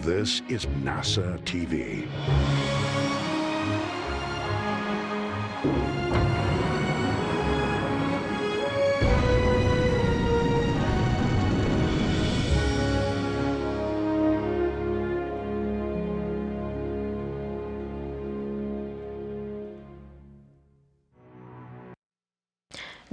This is NASA TV.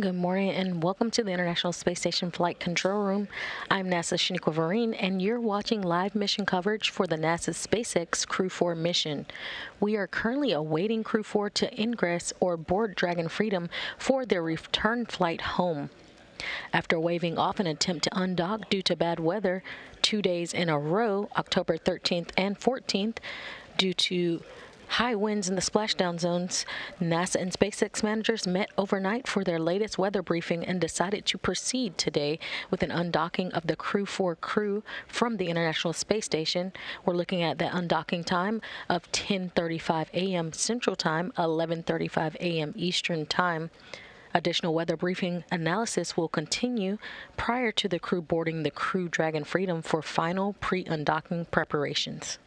Good morning and welcome to the International Space Station Flight Control Room. I'm NASA's Shaniqua Vereen and you're watching live mission coverage for the NASA's SpaceX Crew 4 mission. We are currently awaiting Crew 4 to ingress or board Dragon Freedom for their return flight home. After waving off an attempt to undock due to bad weather 2 days in a row, October 13th and 14th, due to high winds in the splashdown zones, NASA and SpaceX managers met overnight for their latest weather briefing and decided to proceed today with an undocking of the Crew 4 crew from the International Space Station. We're looking at the undocking time of 10:35 a.m. Central Time, 11:35 a.m. Eastern Time. Additional weather briefing analysis will continue prior to the crew boarding the Crew Dragon Freedom for final pre-undocking preparations.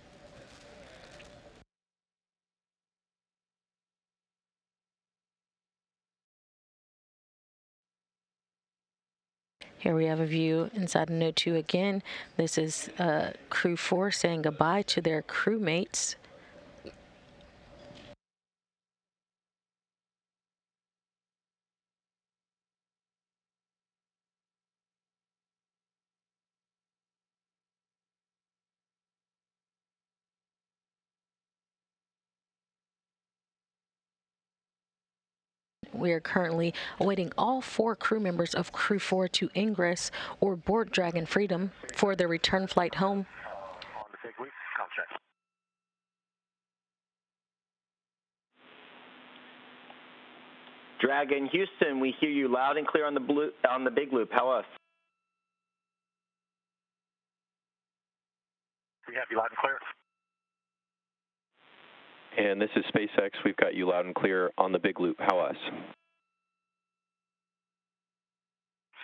Here we have a view inside of Node 2 again. This is Crew 4 saying goodbye to their crewmates. We are currently awaiting all 4 crew members of Crew 4 to ingress or board Dragon Freedom for their return flight home. Dragon Houston, we hear you loud and clear on the big loop. How us? We have you loud and clear. And this is SpaceX. We've got you loud and clear on the big loop. How us?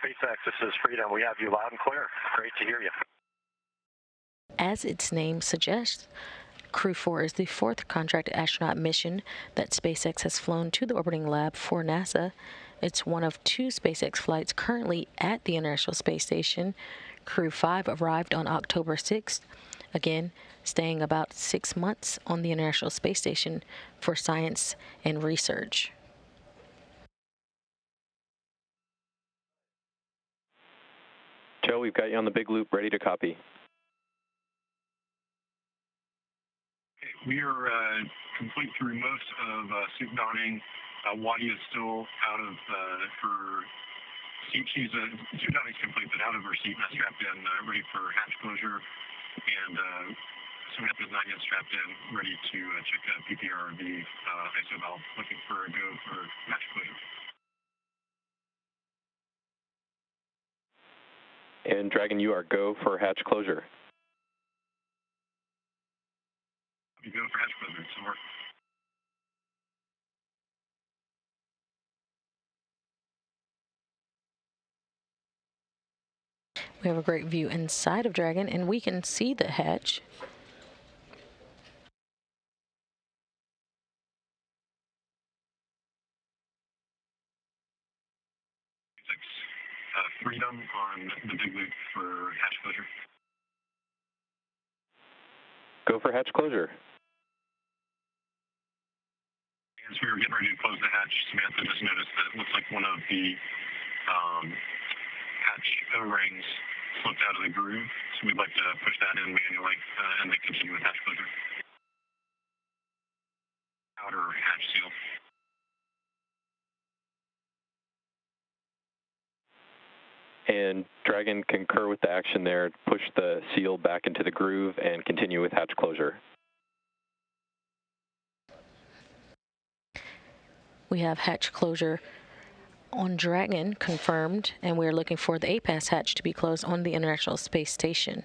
SpaceX, this is Freedom. We have you loud and clear. Great to hear you. As its name suggests, Crew 4 is the 4th contracted astronaut mission that SpaceX has flown to the orbiting lab for NASA. It's one of 2 SpaceX flights currently at the International Space Station. Crew 5 arrived on October 6th, again staying about 6 months on the International Space Station for science and research. Joe, we've got you on the big loop, ready to copy. We are complete through most of suit donning. Wadi is still out of her seat. Suit donning is complete, but out of her seat, not strapped in, ready for hatch closure. And Samantha is not yet strapped in, ready to check out PPR, the ISO valve, looking for a go for hatch closure. And Dragon, you are go for hatch closure. You go for hatch closure, so work. We have a great view inside of Dragon, and we can see the hatch. Freedom on the big loop for hatch closure. Go for hatch closure. As we were getting ready to close the hatch, Samantha just noticed that it looks like one of the hatch O-rings slipped out of the groove, so we'd like to push that in manually and then continue with hatch closure. Outer hatch seal. And Dragon, concur with the action there. Push the seal back into the groove and continue with hatch closure. We have hatch closure on Dragon confirmed, and we're looking for the APAS hatch to be closed on the International Space Station.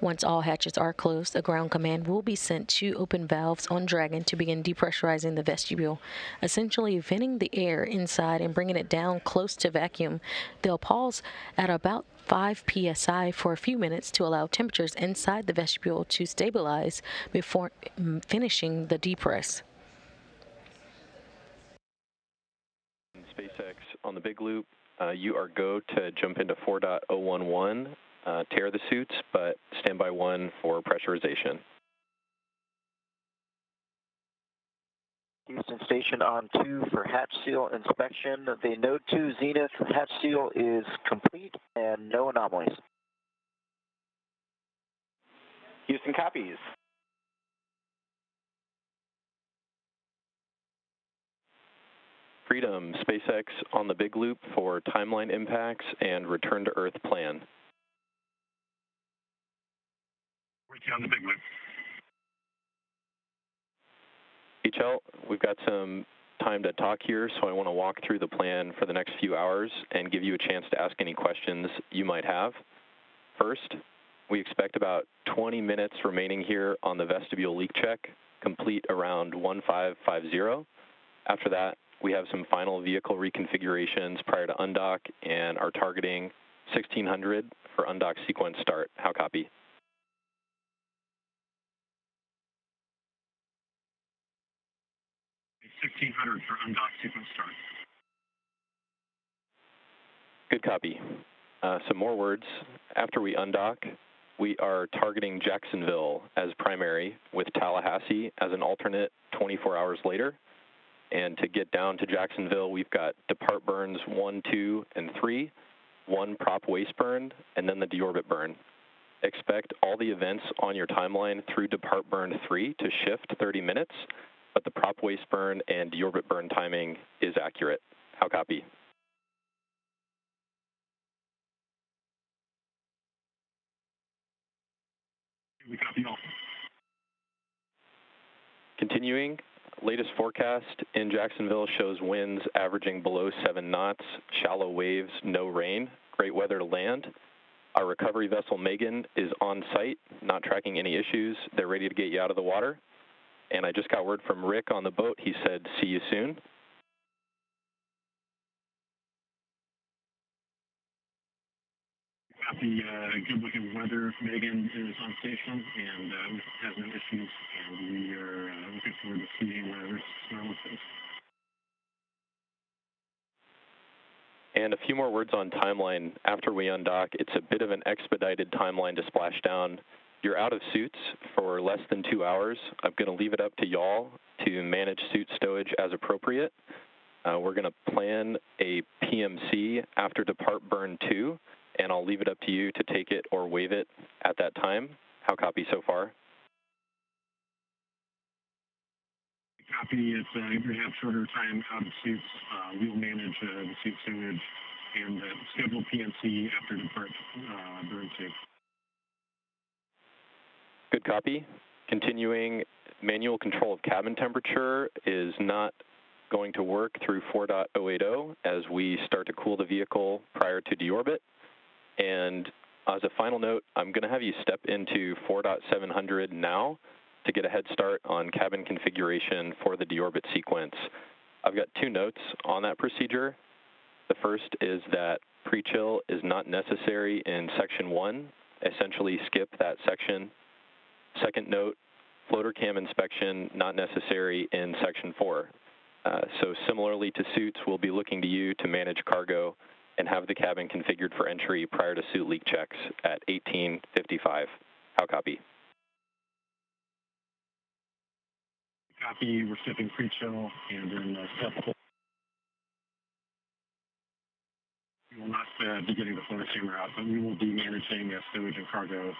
Once all hatches are closed, a ground command will be sent to open valves on Dragon to begin depressurizing the vestibule, essentially venting the air inside and bringing it down close to vacuum. They'll pause at about 5 psi for a few minutes to allow temperatures inside the vestibule to stabilize before finishing the depress. SpaceX on the big loop, you are go to jump into 4.011, tear the suits, but standby 1 for pressurization. Houston Station on 2 for hatch seal inspection. The Node 2 Zenith hatch seal is complete and no anomalies. Houston copies. Freedom, SpaceX on the big loop for timeline impacts and return to Earth plan. With you on the big loop. HL, we've got some time to talk here, so I want to walk through the plan for the next few hours and give you a chance to ask any questions you might have. First, we expect about 20 minutes remaining here on the vestibule leak check, complete around 1550. After that, we have some final vehicle reconfigurations prior to undock and are targeting 1600 for undock sequence start. How copy? It's 1600 for undock sequence start. Good copy. Some more words. After we undock, we are targeting Jacksonville as primary with Tallahassee as an alternate 24 hours later. And to get down to Jacksonville, we've got depart burns 1, 2, and 3, 1 prop waste burn, and then the deorbit burn. Expect all the events on your timeline through depart burn 3 to shift 30 minutes, but the prop waste burn and deorbit burn timing is accurate. How copy? We copy all. Continuing, latest forecast in Jacksonville shows winds averaging below 7 knots, shallow waves, no rain, great weather to land. Our recovery vessel Megan is on site, not tracking any issues. They're ready to get you out of the water. And I just got word from Rick on the boat. He said, see you soon. Copy, good looking weather. Megan is on station and has no issues, and we are looking forward to seeing where this snow is. And a few more words on timeline. After we undock, it's a bit of an expedited timeline to splash down. You're out of suits for less than 2 hours. I'm going to leave it up to y'all to manage suit stowage as appropriate. We're going to plan a PMC after depart burn 2, and I'll leave it up to you to take it or waive it at that time. How copy so far? Copy, it's if we have shorter time out of suits, we'll manage the suit stowage and schedule PNC after depart burn 2. Good copy. Continuing, manual control of cabin temperature is not going to work through 4.080 as we start to cool the vehicle prior to deorbit. And as a final note, I'm going to have you step into 4.700 now to get a head start on cabin configuration for the deorbit sequence. I've got 2 notes on that procedure. The first is that pre-chill is not necessary in section 1. Essentially skip that section. Second note, floater cam inspection not necessary in section 4. So similarly to suits, we'll be looking to you to manage cargo and have the cabin configured for entry prior to suit leak checks at 18:55. How copy? Copy, we're skipping pre-chill and then step 4. We will not be getting the floater camera out, but we will be managing stowage and cargo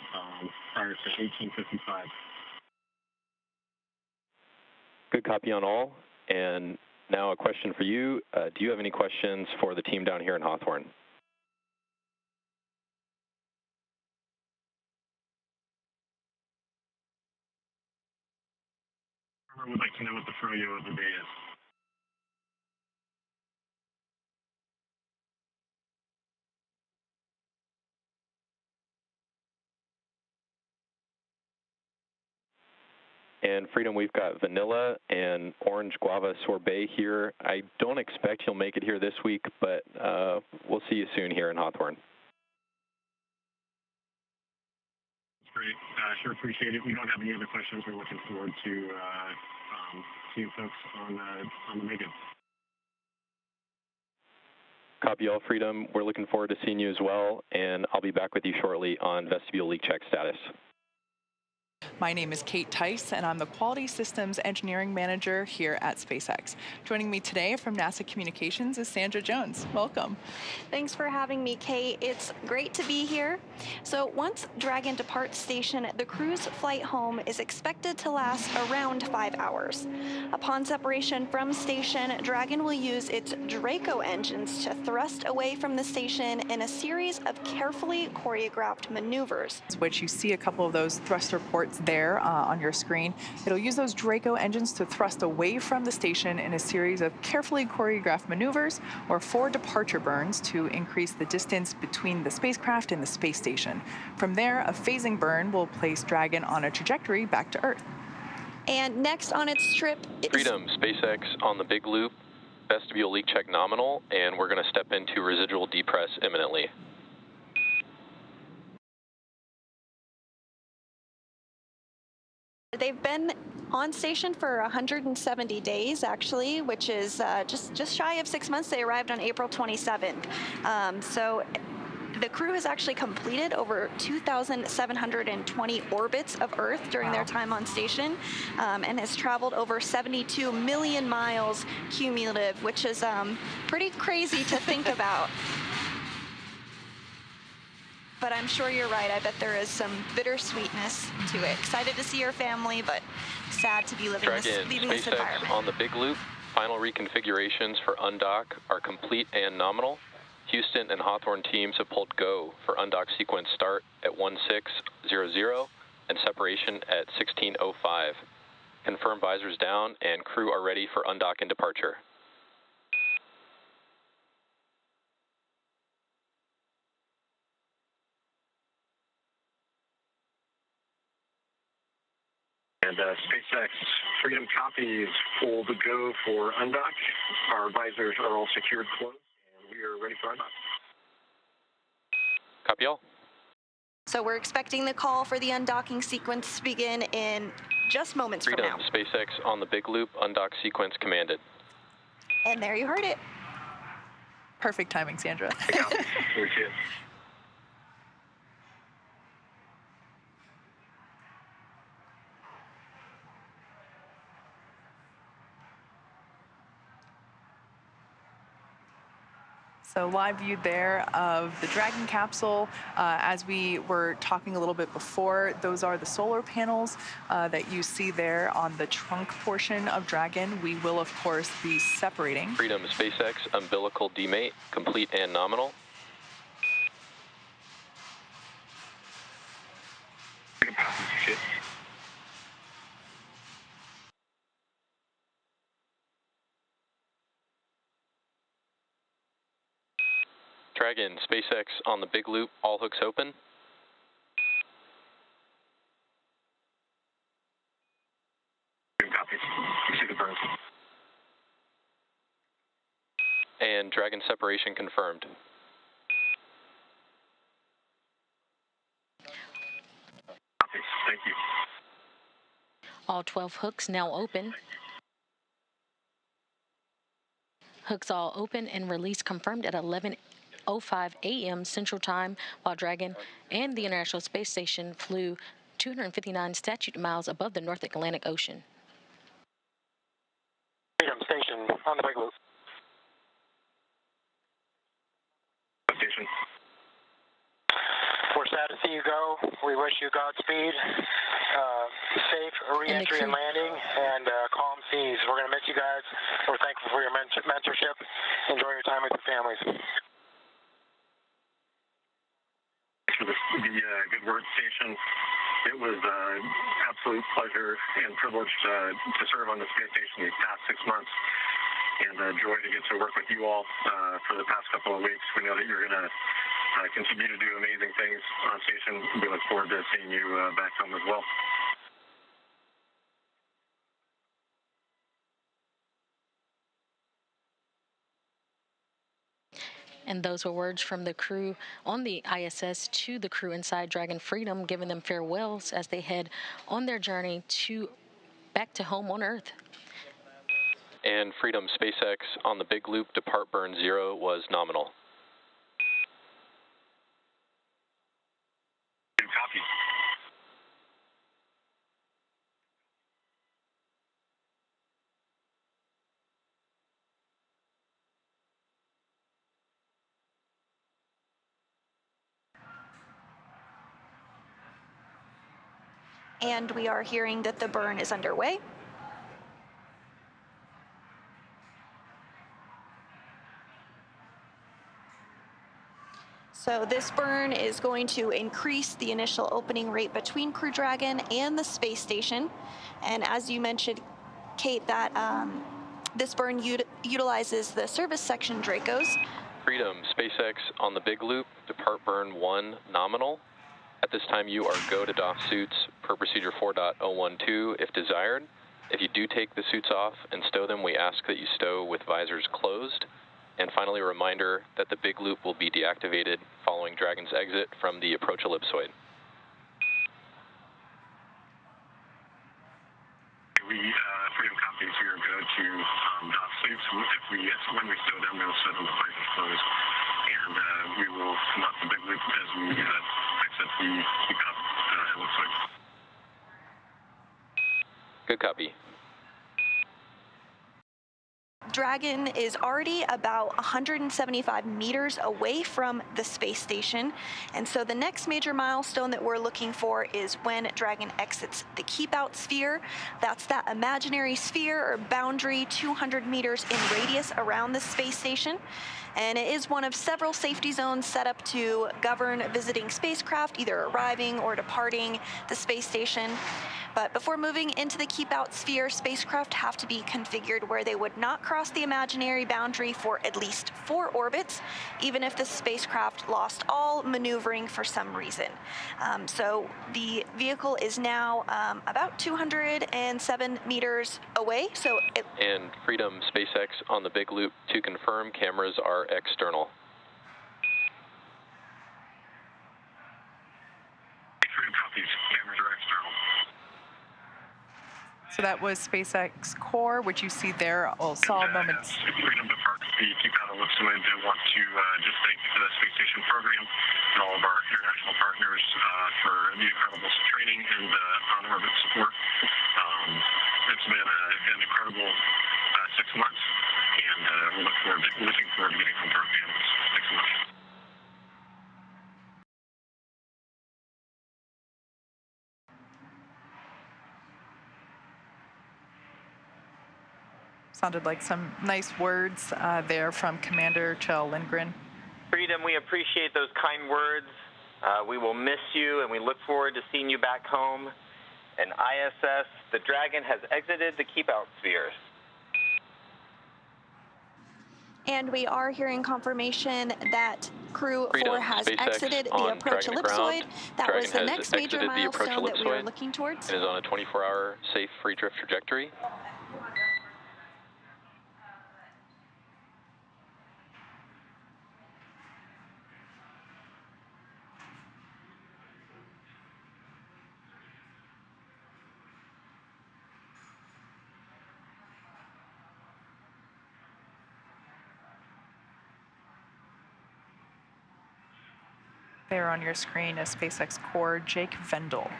prior to 18:55. Good copy on all. And now a question for you. Do you have any questions for the team down here in Hawthorne? I would like to know what the froyo of the day is. And Freedom, we've got vanilla and orange guava sorbet here. I don't expect you'll make it here this week, but we'll see you soon here in Hawthorne. Great. Sure appreciate it. We don't have any other questions. We're looking forward to seeing folks on the Mega. Copy all, Freedom. We're looking forward to seeing you as well, and I'll be back with you shortly on vestibule leak check status. My name is Kate Tice, and I'm the Quality Systems Engineering Manager here at SpaceX. Joining me today from NASA Communications is Sandra Jones. Welcome. Thanks for having me, Kate. It's great to be here. So once Dragon departs station, the crew's flight home is expected to last around 5 hours. Upon separation from station, Dragon will use its Draco engines to thrust away from the station in a series of carefully choreographed maneuvers. Which you see a couple of those thruster ports there on your screen. It'll use those Draco engines to thrust away from the station in a series of carefully choreographed maneuvers or 4 departure burns to increase the distance between the spacecraft and the space station. From there, a phasing burn will place Dragon on a trajectory back to Earth. And next on its trip is Freedom, SpaceX on the big loop, vestibule leak check nominal, and we're going to step into residual depress imminently. They've been on station for 170 days, actually, which is just shy of 6 months. They arrived on April 27th. So the crew has actually completed over 2,720 orbits of Earth during their time on station, and has traveled over 72 million miles cumulative, which is pretty crazy to think about. But I'm sure you're right. I bet there is some bittersweetness to it. Excited to see your family, but sad to be leaving this environment. On the big loop, final reconfigurations for undock are complete and nominal. Houston and Hawthorne teams have pulled go for undock sequence start at 1600 and separation at 1605. Confirm visors down and crew are ready for undock and departure. And SpaceX Freedom copies full to go for undock. Our visors are all secured closed, and we are ready for undock. Copy all. So we're expecting the call for the undocking sequence to begin in just moments from now. SpaceX on the big loop, undock sequence commanded. And there you heard it. Perfect timing, Sandra. So live view there of the Dragon capsule. As we were talking a little bit before, those are the solar panels that you see there on the trunk portion of Dragon. We will, of course, be separating. Freedom, SpaceX, umbilical demate, complete and nominal. Dragon, SpaceX on the big loop, all hooks open. And Dragon separation confirmed. Thank you. All 12 hooks now open. Hooks all open and release confirmed at 11:05 a.m. Central Time, while Dragon and the International Space Station flew 259 statute miles above the North Atlantic Ocean. Freedom Station on the big loop. Station. We're sad to see you go. We wish you Godspeed, safe re-entry and landing, and calm seas. We're going to miss you guys. We're thankful for your mentorship. Enjoy your time with your families. For the good word station. It was an absolute pleasure and privilege to serve on the space station these past 6 months, and a joy to get to work with you all for the past couple of weeks. We know that you're going to continue to do amazing things on station. We look forward to seeing you back home as well. And those were words from the crew on the ISS to the crew inside Dragon Freedom, giving them farewells as they head on their journey back to home on Earth. And Freedom SpaceX on the big loop, depart burn 0 was nominal. Copy. And we are hearing that the burn is underway. So this burn is going to increase the initial opening rate between Crew Dragon and the space station. And as you mentioned, Kate, that this burn utilizes the service section Dracos. Freedom SpaceX on the big loop, depart burn 1 nominal. At this time, you are go to doff suits per procedure 4.012 if desired. If you do take the suits off and stow them, we ask that you stow with visors closed. And finally, a reminder that the big loop will be deactivated following Dragon's exit from the approach ellipsoid. Freedom copies, we are good to doff suits. When we stow them, we'll stow them with visors closed. And we will come up the big loop as we exit the ellipsoid. Good copy. Dragon is already about 175 meters away from the space station, and so the next major milestone that we're looking for is when Dragon exits the keep-out sphere. That's that imaginary sphere or boundary 200 meters in radius around the space station, and it is one of several safety zones set up to govern visiting spacecraft either arriving or departing the space station. But before moving into the keep-out sphere, spacecraft have to be configured where they would not cross the imaginary boundary for at least 4 orbits, even if the spacecraft lost all maneuvering for some reason. So the vehicle is now about 207 meters away. And Freedom SpaceX on the big loop to confirm cameras are external. Freedom copies, cameras are external. So that was SpaceX Core, which you see there. I'll saw moments. Freedom departs the keep-out ellipsoid. I want to just thank the Space Station program and all of our international partners for the incredible training and on-orbit support. It's been an incredible 6 months, and we're looking forward to getting home to our families. Thanks so much. Sounded like some nice words there from Commander Kjell Lindgren. Freedom, we appreciate those kind words. We will miss you, and we look forward to seeing you back home. And ISS, the Dragon has exited the keep-out spheres. And we are hearing confirmation that Crew 4 has SpaceX exited the approach Dragon ellipsoid. That Dragon was the next major exited the approach milestone that we were ellipsoid looking towards. and is on a 24-hour safe free drift trajectory. There on your screen is SpaceX Core Jake Vendel.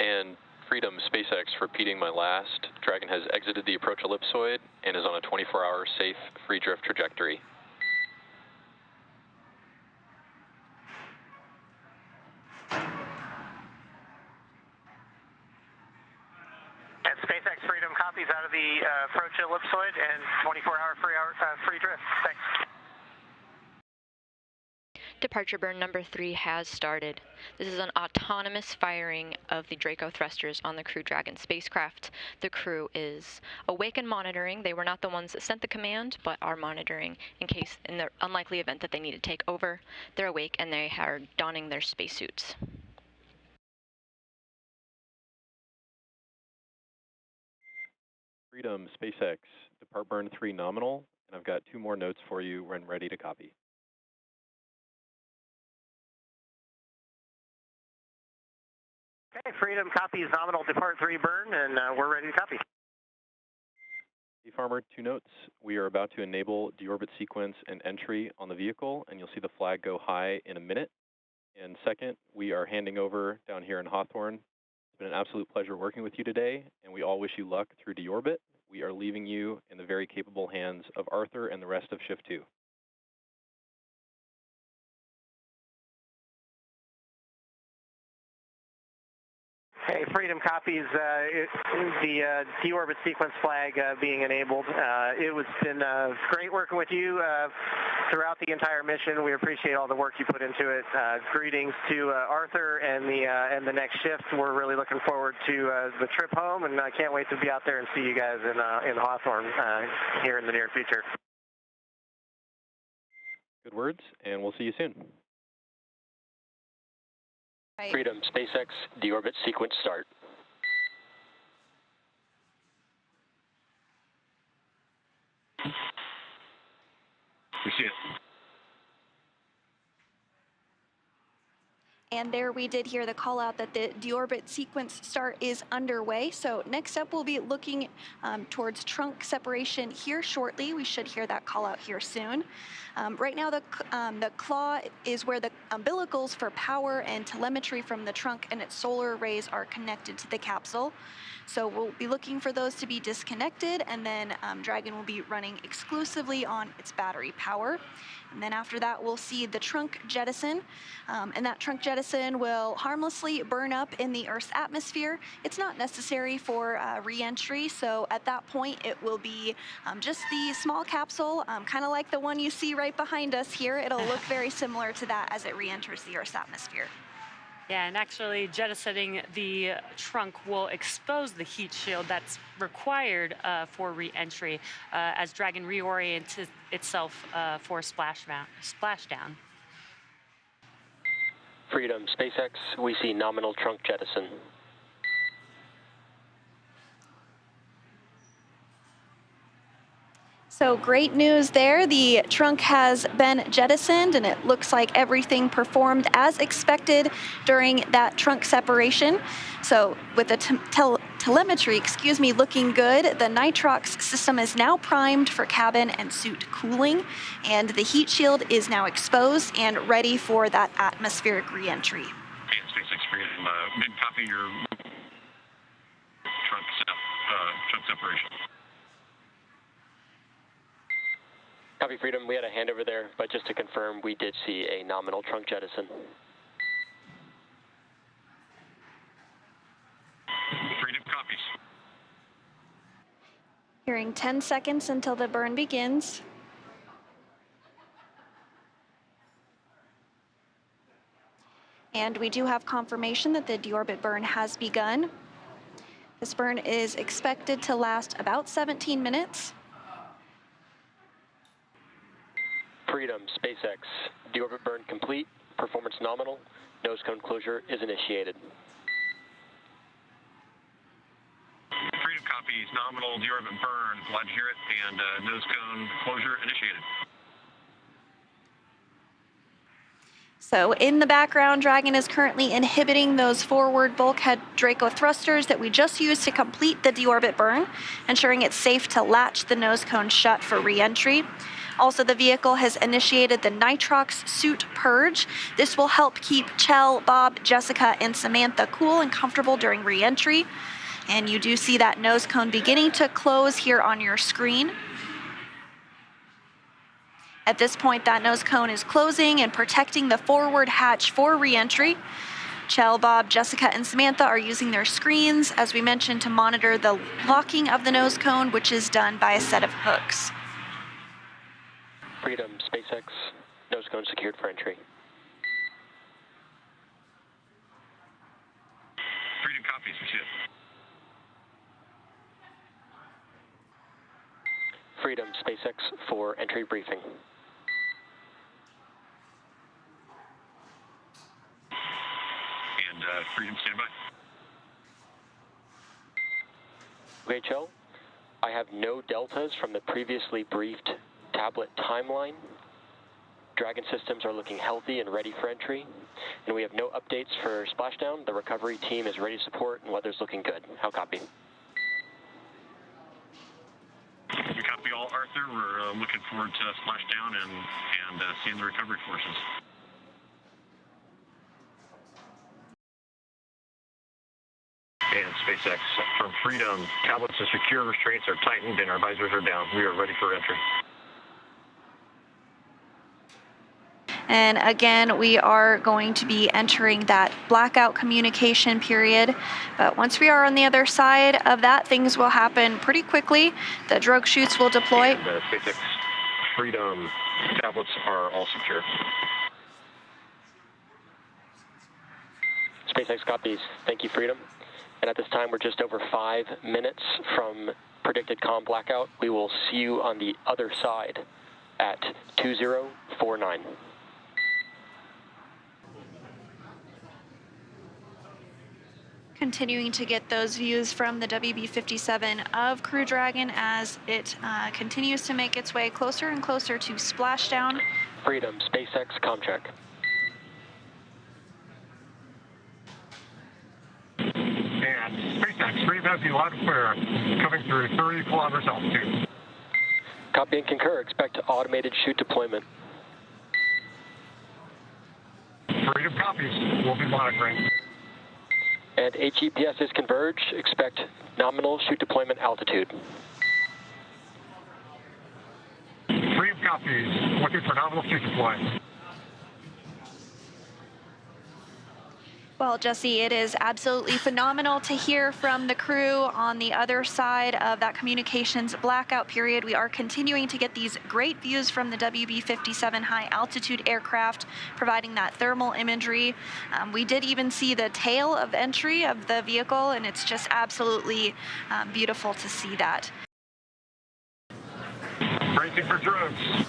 And Freedom SpaceX, repeating my last, Dragon has exited the approach ellipsoid and is on a 24-hour safe free drift trajectory. And SpaceX Freedom copies out of the approach ellipsoid and 24-hour free drift. Thanks. Departure burn number 3 has started. This is an autonomous firing of the Draco thrusters on the Crew Dragon spacecraft. The crew is awake and monitoring. They were not the ones that sent the command, but are monitoring in the unlikely event that they need to take over. They're awake and they are donning their spacesuits. Freedom SpaceX, depart burn 3 nominal. and I've got 2 more notes for you when ready to copy. Okay, Freedom copies nominal depart 3 burn, and we're ready to copy. Hey, Farmer, 2 notes. We are about to enable deorbit sequence and entry on the vehicle, and you'll see the flag go high in a minute. And second, we are handing over down here in Hawthorne. It's been an absolute pleasure working with you today, and we all wish you luck through deorbit. We are leaving you in the very capable hands of Arthur and the rest of Shift 2. Hey, Freedom copies the deorbit sequence flag being enabled. It's been great working with you throughout the entire mission. We appreciate all the work you put into it. Greetings to Arthur and the next shift. We're really looking forward to the trip home, and I can't wait to be out there and see you guys in Hawthorne here in the near future. Good words, and we'll see you soon. Freedom, SpaceX, deorbit sequence start. We see it. And there we did hear the call out that the deorbit sequence start is underway. So next up, we'll be looking towards trunk separation here shortly. We should hear that call out here soon. Right now, the claw is where the umbilicals for power and telemetry from the trunk and its solar arrays are connected to the capsule. So we'll be looking for those to be disconnected, and then Dragon will be running exclusively on its battery power. And then after that, we'll see the trunk jettison, and that trunk jettison will harmlessly burn up in the Earth's atmosphere. It's not necessary for re-entry, so at that point, it will be just the small capsule, kind of like the one you see right behind us here. It'll look very similar to that as it re-enters the Earth's atmosphere. Yeah, and actually jettisoning the trunk will expose the heat shield that's required for re-entry as Dragon reorients itself for splashdown. Freedom, SpaceX, we see nominal trunk jettison. So great news there. The trunk has been jettisoned, and it looks like everything performed as expected during that trunk separation. So with the telemetry, looking good, the nitrox system is now primed for cabin and suit cooling, and the heat shield is now exposed and ready for that atmospheric re-entry. Hey, SpaceX Freedom, mid-copy your trunk separation. Copy, Freedom, we had a handover there, but just to confirm, we did see a nominal trunk jettison. Freedom copies. Hearing 10 seconds until the burn begins. And we do have confirmation that the deorbit burn has begun. This burn is expected to last about 17 minutes. Freedom, SpaceX, deorbit burn complete, performance nominal, nose cone closure is initiated. Freedom copies, nominal deorbit burn, glad to hear it, and nose cone closure initiated. So in the background, Dragon is currently inhibiting those forward bulkhead Draco thrusters that we just used to complete the deorbit burn, ensuring it's safe to latch the nose cone shut for re-entry. Also, the vehicle has initiated the nitrox suit purge. This will help keep Kjell, Bob, Jessica, and Samantha cool and comfortable during re-entry. And you do see that nose cone beginning to close here on your screen. At this point, that nose cone is closing and protecting the forward hatch for re-entry. Kjell, Bob, Jessica, and Samantha are using their screens, as we mentioned, to monitor the locking of the nose cone, which is done by a set of hooks. Freedom, SpaceX, nose cone secured for entry. Freedom copies, we see it. Freedom, SpaceX for entry briefing. And Freedom, stand by. Okay, Kjell, I have no deltas from the previously briefed tablet timeline. Dragon systems are looking healthy and ready for entry. And we have no updates for splashdown. The recovery team is ready to support and weather's looking good. How copy? We copy all, Arthur. We're looking forward to splashdown and seeing the recovery forces. And SpaceX from Freedom, tablets are secure, restraints are tightened, and our visors are down. We are ready for entry. And again, we are going to be entering that blackout communication period. But once we are on the other side of that, things will happen pretty quickly. The drogue chutes will deploy. And SpaceX Freedom tablets are all secure. SpaceX copies. Thank you, Freedom. And at this time, we're just over 5 minutes from predicted comm blackout. We will see you on the other side at 2049. Continuing to get those views from the WB-57 of Crew Dragon as it continues to make its way closer and closer to splashdown. Freedom, SpaceX, comm check. And SpaceX, Freedom has the loud clear coming through 30 kilometers altitude. Copy and concur. Expect automated chute deployment. Freedom copies. We'll be monitoring. And HEPS is converge. Expect nominal chute deployment altitude. Freedom copies. Looking for nominal chute deployment. Well, Jesse, it is absolutely phenomenal to hear from the crew on the other side of that communications blackout period. We are continuing to get these great views from the WB-57 high-altitude aircraft, providing that thermal imagery. We did even see the tail of entry of the vehicle, and it's just absolutely beautiful to see that. Bracing for drones.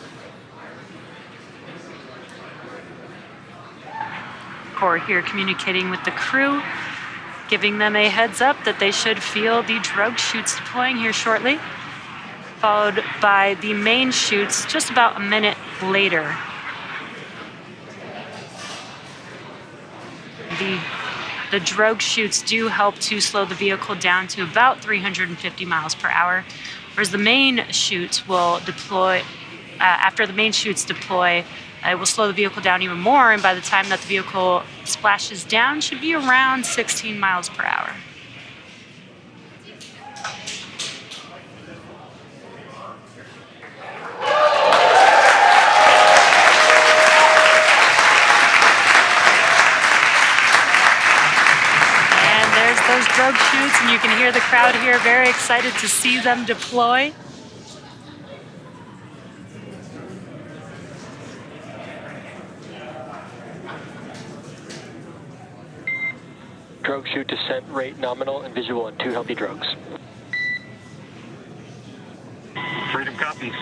Core here communicating with the crew, giving them a heads up that they should feel the drogue chutes deploying here shortly, followed by the main chutes just about a minute later. The drogue chutes do help to slow the vehicle down to about 350 miles per hour, whereas the main chute will deploy, after the main chutes deploy, it will slow the vehicle down even more, and by the time that the vehicle splashes down, should be around 16 miles per hour. And there's those drogue chutes, and you can hear the crowd here very excited to see them deploy. Drogue chute descent rate nominal and visual on 2 healthy drogues. Freedom copies.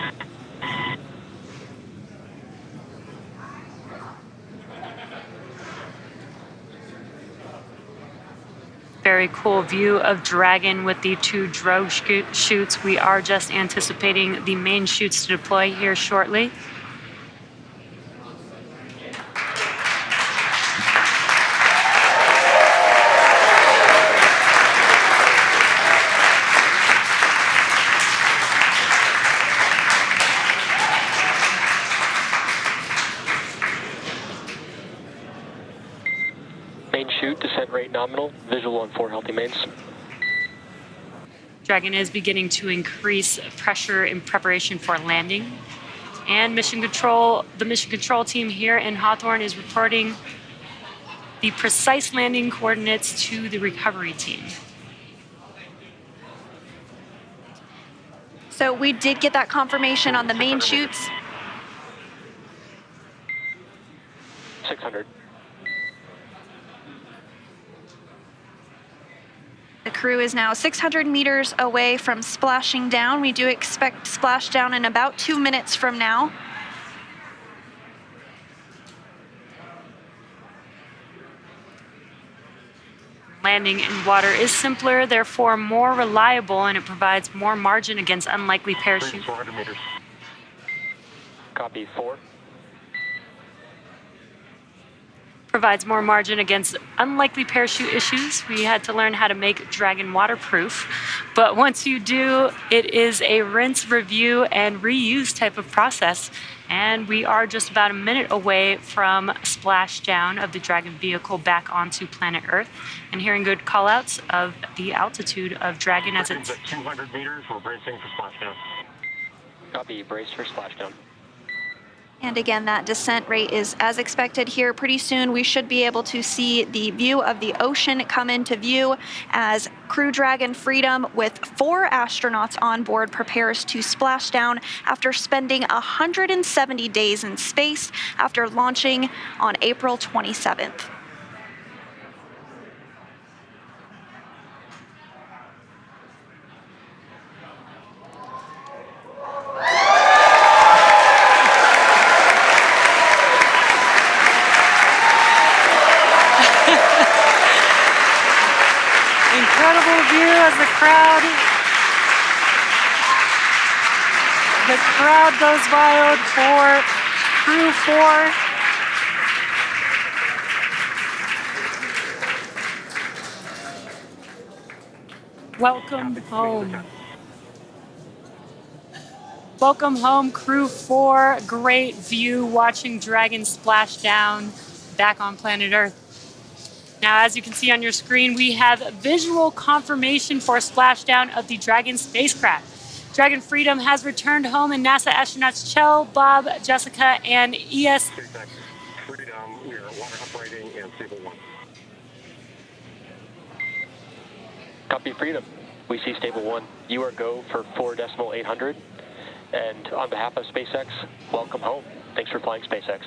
Very cool view of Dragon with the 2 drogue chutes. We are just anticipating the main chutes to deploy here shortly. Descent rate nominal, visual on 4 healthy mains. Dragon is beginning to increase pressure in preparation for landing. And mission control, the mission control team here in Hawthorne is reporting the precise landing coordinates to the recovery team. So we did get that confirmation on the main chutes. 600. The crew is now 600 meters away from splashing down. We do expect splashdown in about 2 minutes from now. Landing in water is simpler, therefore more reliable, and it provides more margin against unlikely parachute. 400 meters. Copy, 4. Provides more margin against unlikely parachute issues. We had to learn how to make Dragon waterproof. But once you do, it is a rinse, review, and reuse type of process. And we are just about a minute away from splashdown of the Dragon vehicle back onto planet Earth. And hearing good callouts of the altitude of Dragon as it's... At 200 meters, we're bracing for splashdown. Copy, brace for splashdown. And again, that descent rate is as expected here. Pretty soon we should be able to see the view of the ocean come into view as Crew Dragon Freedom with 4 astronauts on board prepares to splash down after spending 170 days in space after launching on April 27th. Incredible view as the crowd goes wild for Crew 4. Welcome home. Welcome home, Crew 4. Great view watching Dragon splash down back on planet Earth. Now, as you can see on your screen, we have visual confirmation for splashdown of the Dragon spacecraft. Dragon Freedom has returned home, and NASA astronauts Kjell, Bob, Jessica, and ES... SpaceX Freedom, we are water operating in stable 1. Copy, Freedom. We see stable 1. You are go for 4.800. And on behalf of SpaceX, welcome home. Thanks for flying SpaceX.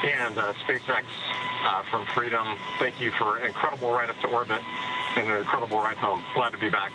And SpaceX from Freedom, thank you for an incredible ride up to orbit and an incredible ride home. Glad to be back.